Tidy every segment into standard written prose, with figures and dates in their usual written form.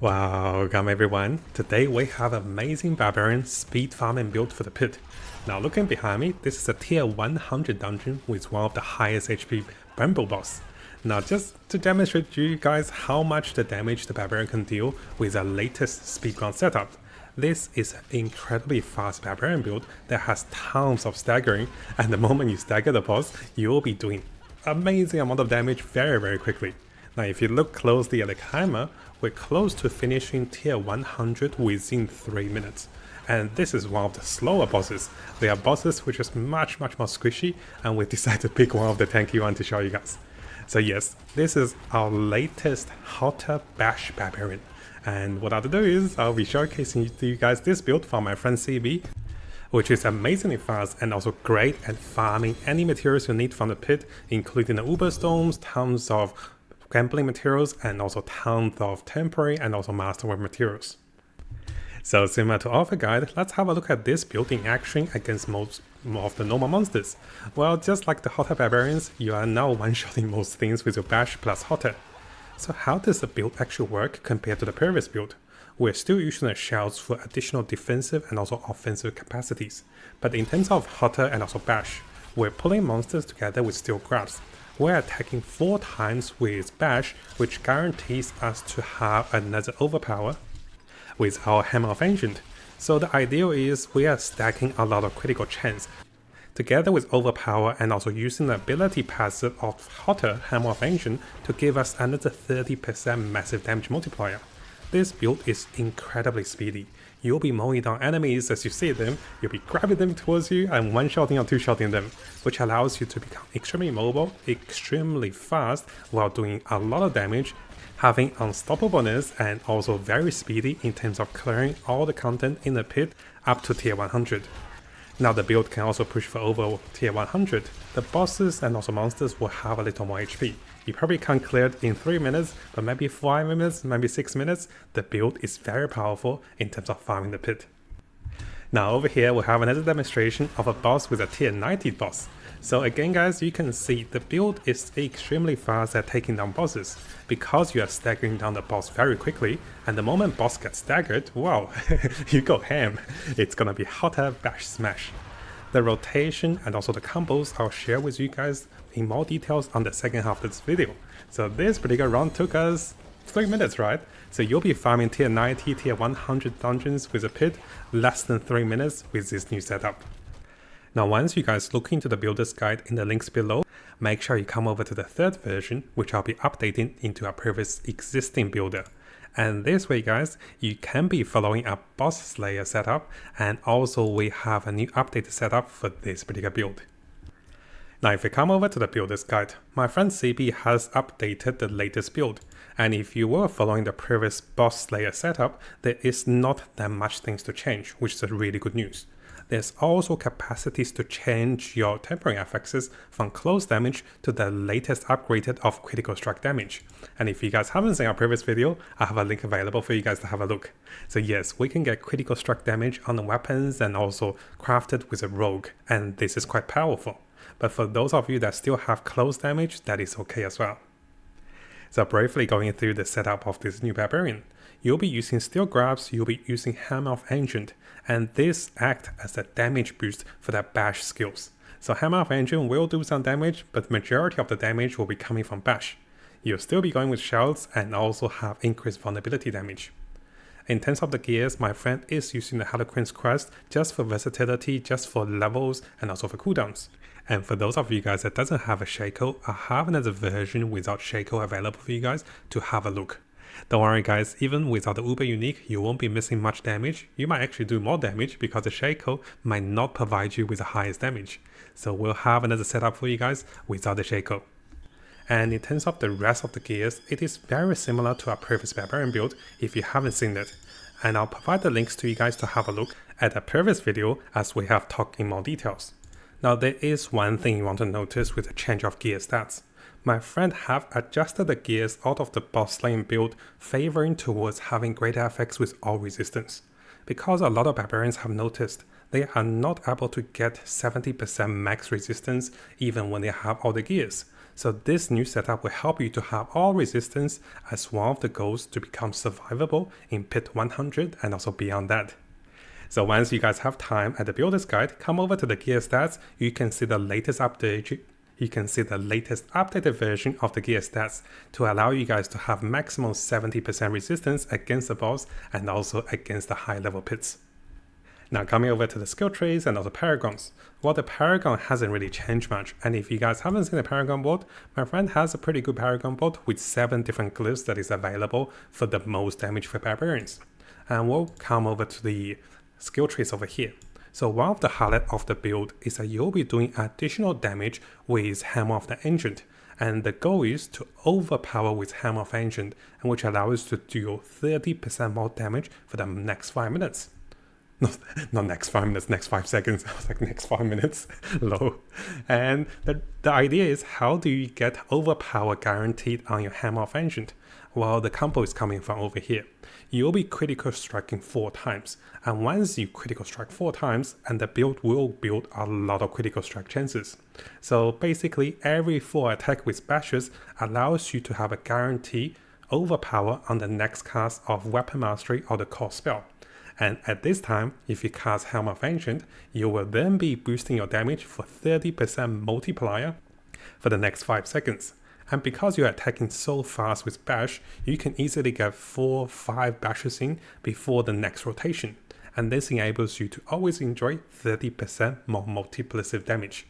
Welcome everyone. Today we have amazing barbarian speed farming build for the pit. Now looking behind me, this is a tier 100 dungeon with one of the highest HP bramble boss. Now just to demonstrate to you guys how much the damage the barbarian can deal with the latest speedrun setup. This is an incredibly fast barbarian build that has tons of staggering, and the moment you stagger the boss, you'll be doing amazing amount of damage very quickly. Now if you look closely at the timer, we're close to finishing tier 100 within 3 minutes. And this is one of the slower bosses. They are bosses which is much more squishy, and we decided to pick one of the tanky one to show you guys. So yes, this is our latest HOTA Bash Barbarian. And what I'll do is, I'll be showcasing to you guys this build from my friend CB, which is amazingly fast and also great at farming any materials you need from the pit, including the Uber Stones, tons of gambling materials, and also tons of temporary and also masterwork materials. So similar to Offer Guide, let's have a look at this build in action against most of the normal monsters. Well, just like the HOTA Barbarians, you are now one-shotting most things with your Bash plus HOTA. So how does the build actually work compared to the previous build? We're still using the shells for additional defensive and also offensive capacities, but in terms of HOTA and also Bash, we're pulling monsters together with steel grabs. We're attacking 4 times with Bash, which guarantees us to have another overpower with our Hammer of Ancient. So the idea is we are stacking a lot of critical chance, together with overpower and also using the ability passive of HOTA Hammer of Ancient to give us another 30% massive damage multiplier. This build is incredibly speedy. You'll be mowing down enemies as you see them, you'll be grabbing them towards you and one-shotting or two-shotting them, which allows you to become extremely mobile, extremely fast while doing a lot of damage, having unstoppableness and also very speedy in terms of clearing all the content in the pit up to tier 100. Now the build can also push for over tier 100. The bosses and also monsters will have a little more HP. You probably can't clear it in 3 minutes, but maybe 5 minutes, maybe 6 minutes. The build is very powerful in terms of farming the pit. Now over here we have another demonstration of a boss with a tier 90 boss. So again guys, you can see the build is extremely fast at taking down bosses, because you are staggering down the boss very quickly, and the moment boss gets staggered, wow, you go ham. It's gonna be HOTA Bash Smash. The rotation and also the combos I'll share with you guys in more details on the second half of this video. So this particular round took us 3 minutes, right? So you'll be farming tier 90, tier 100 dungeons with a pit less than 3 minutes with this new setup. Now once you guys look into the builder's guide in the links below, make sure you come over to the third version, which I'll be updating into our previous existing builder. And this way guys, you can be following a boss slayer setup, and also we have a new updated setup for this particular build. Now if you come over to the builder's guide, my friend CB has updated the latest build, and if you were following the previous boss slayer setup, there is not that much things to change, which is a really good news. There's also capacities to change your temporary affixes from close damage to the latest upgraded of critical strike damage. And if you guys haven't seen our previous video, I have a link available for you guys to have a look. So yes, we can get critical strike damage on the weapons and also crafted with a rogue, and this is quite powerful. But for those of you that still have close damage, that is okay as well. So briefly going through the setup of this new barbarian. You'll be using steel grabs, you'll be using Hammer of Ancient, and this acts as a damage boost for that Bash skills. So Hammer of Ancient will do some damage, but majority of the damage will be coming from Bash. You'll still be going with shells and also have increased vulnerability damage. In terms of the gears, my friend is using the Harlequin's Crest just for versatility, just for levels and also for cooldowns. And for those of you guys that doesn't have a Shackle, I have another version without Shackle available for you guys to have a look. Don't worry guys, even without the Uber Unique, you won't be missing much damage. You might actually do more damage because the Shackle might not provide you with the highest damage. So we'll have another setup for you guys without the Shackle. And in terms of the rest of the gears, it is very similar to our previous Barbarian build if you haven't seen it. And I'll provide the links to you guys to have a look at the previous video as we have talked in more details. Now there is one thing you want to notice with the change of gear stats. My friend have adjusted the gears out of the boss slaying build, favoring towards having greater effects with all resistance. Because a lot of barbarians have noticed, they are not able to get 70% max resistance even when they have all the gears. So this new setup will help you to have all resistance as one of the goals to become survivable in Pit 100 and also beyond that. So once you guys have time at the builder's guide, come over to the gear stats. You can see the latest update. You can see the latest updated version of the gear stats to allow you guys to have maximum 70% resistance against the boss and also against the high level pits. Now coming over to the skill trees and also paragons. Well, the paragon hasn't really changed much, and if you guys haven't seen the paragon board, my friend has a pretty good paragon board with 7 different glyphs that is available for the most damage for barbarians. And we'll come over to the skill trees over here. So one of the highlights of the build is that you'll be doing additional damage with Hammer of the Ancient, and the goal is to overpower with Hammer of Ancient, and which allows you to deal 30% more damage for the next 5 minutes. Not next 5 minutes, next 5 seconds. I was like, next 5 minutes, low. And the idea is, how do you get overpower guaranteed on your Hammer of Ancient? Well, the combo is coming from over here. You'll be critical striking 4 times, and once you critical strike 4 times, and the build will build a lot of critical strike chances. So basically, every 4 attack with bashes allows you to have a guarantee overpower on the next cast of Weapon Mastery or the core spell. And at this time, if you cast Helm of Ancient, you will then be boosting your damage for 30% multiplier for the next 5 seconds. And because you're attacking so fast with bash, you can easily get 4-5 bashes in before the next rotation. And this enables you to always enjoy 30% more multiplicative damage.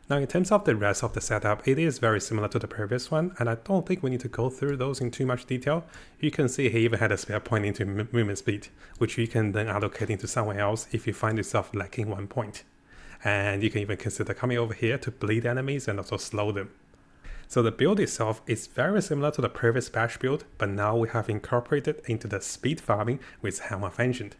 Now in terms of the rest of the setup, it is very similar to the previous one, and I don't think we need to go through those in too much detail. You can see he even had a spare point into movement speed, which you can then allocate into somewhere else if you find yourself lacking 1 point. And you can even consider coming over here to bleed enemies and also slow them. So the build itself is very similar to the previous bash build, but now we have incorporated into the speed farming with Helm of Ancient.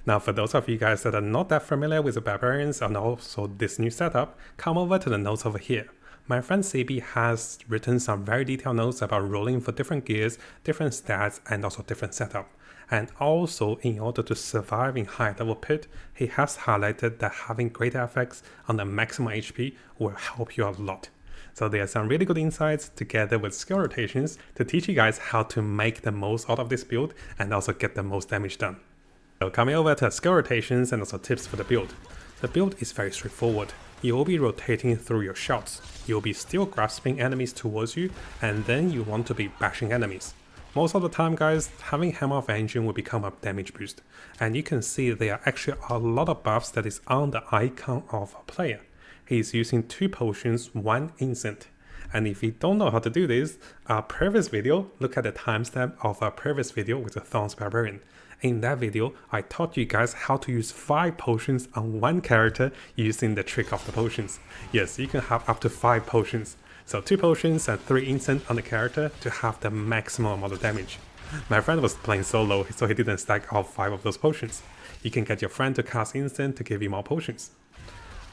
Now for those of you guys that are not that familiar with the barbarians and also this new setup, come over to the notes over here. My friend CB has written some very detailed notes about rolling for different gears, different stats, and also different setup. And also, in order to survive in high level pit, he has highlighted that having great effects on the maximum HP will help you a lot. So there are some really good insights together with skill rotations to teach you guys how to make the most out of this build and also get the most damage done. So coming over to skill rotations and also tips for the build. The build is very straightforward. You will be rotating through your shouts. You will be still grasping enemies towards you, and then you want to be bashing enemies. Most of the time guys, having Hammer of Ancient will become a damage boost, and you can see there are actually a lot of buffs that is on the icon of a player. He is using 2 potions, 1 instant. And if you don't know how to do this, our previous video, look at the timestamp of our previous video with the Thorns Barbarian. In that video, I taught you guys how to use 5 potions on 1 character using the trick of the potions. Yes, you can have up to 5 potions. So 2 potions and 3 instant on the character to have the maximum amount of damage. My friend was playing solo, so he didn't stack all 5 of those potions. You can get your friend to cast instant to give you more potions.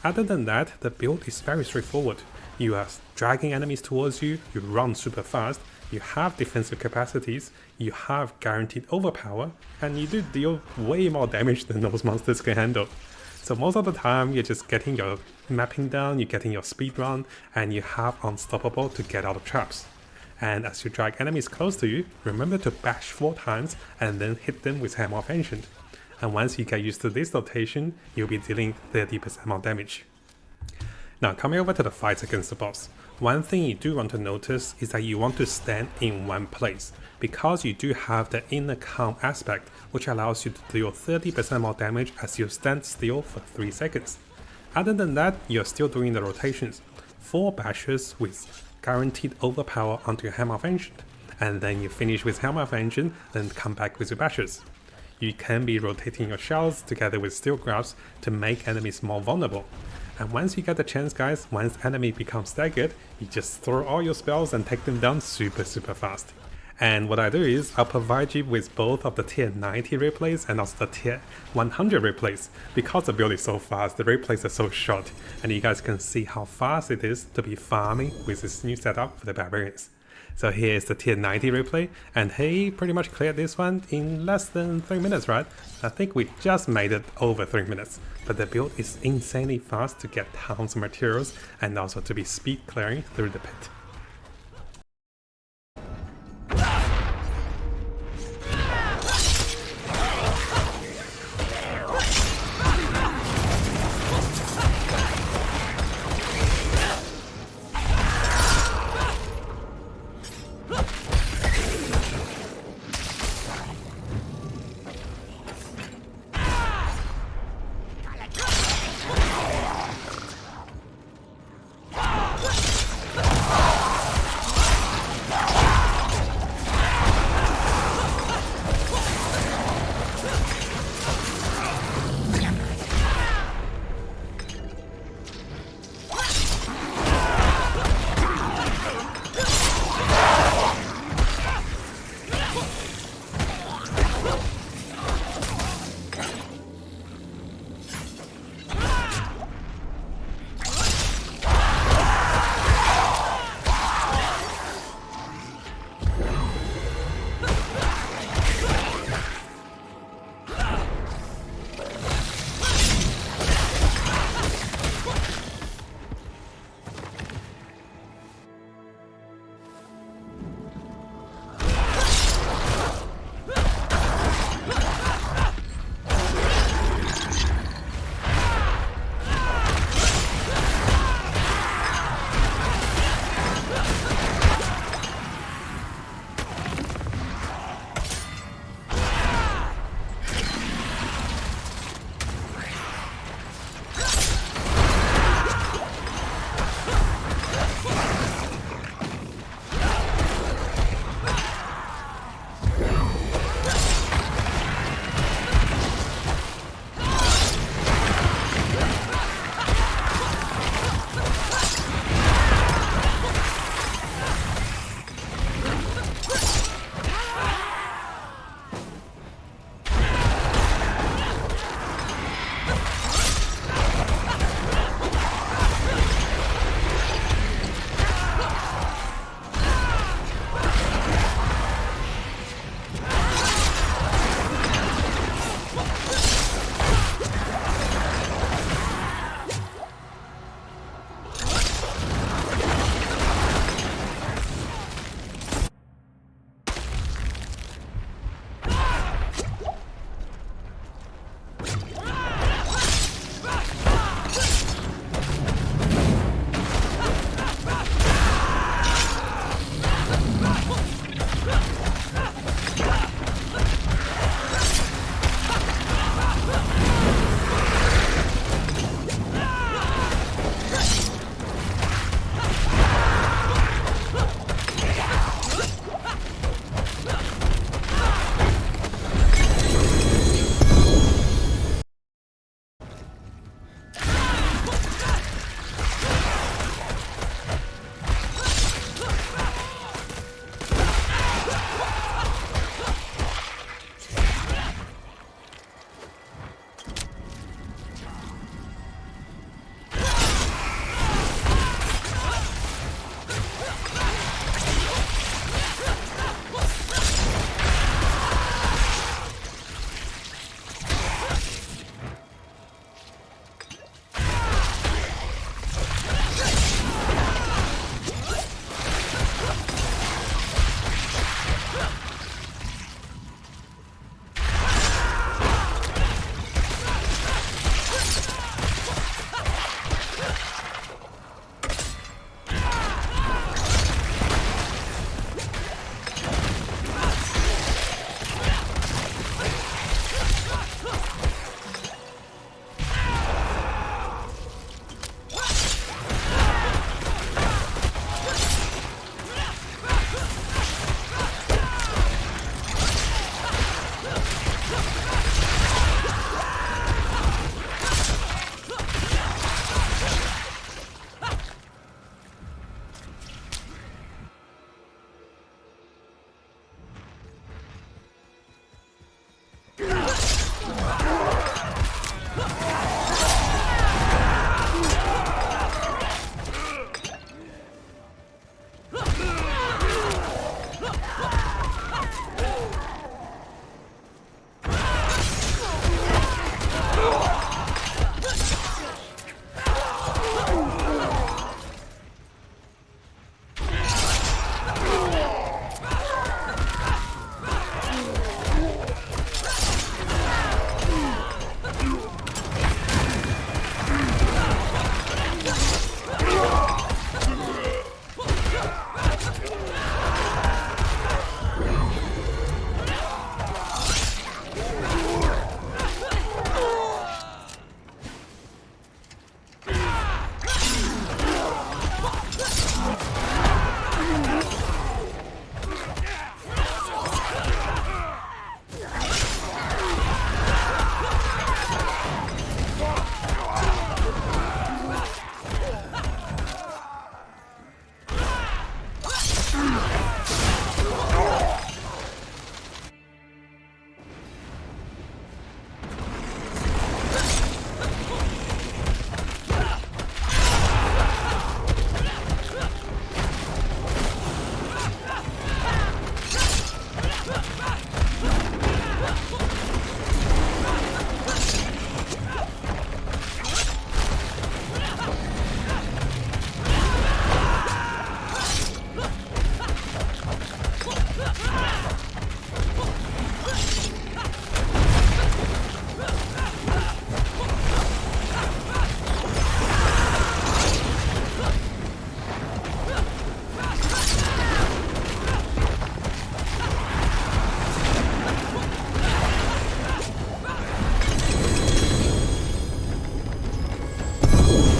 Other than that, the build is very straightforward. You are dragging enemies towards you, you run super fast, you have defensive capacities, you have guaranteed overpower, and you do deal way more damage than those monsters can handle. So most of the time, you're just getting your mapping down, you're getting your speed run, and you have Unstoppable to get out of traps. And as you drag enemies close to you, remember to bash 4 times and then hit them with Hammer of Ancient. And once you get used to this rotation, you'll be dealing 30% more damage. Now coming over to the fights against the boss. One thing you do want to notice is that you want to stand in one place, because you do have the inner calm aspect, which allows you to deal 30% more damage as you stand still for 3 seconds. Other than that, you're still doing the rotations. 4 bashes with guaranteed overpower onto your Hammer of Ancient, and then you finish with Hammer of Ancient, then come back with your bashes. You can be rotating your shells together with steel grabs to make enemies more vulnerable. And once you get the chance guys, once enemy becomes staggered, you just throw all your spells and take them down super fast. And what I do is, I'll provide you with both of the tier 90 replays and also the tier 100 replays. Because the build is so fast, the replays are so short, and you guys can see how fast it is to be farming with this new setup for the barbarians. So here is the tier 90 replay, and he pretty much cleared this one in less than 3 minutes, right? I think we just made it over 3 minutes, but the build is insanely fast to get tons of materials and also to be speed clearing through the pit.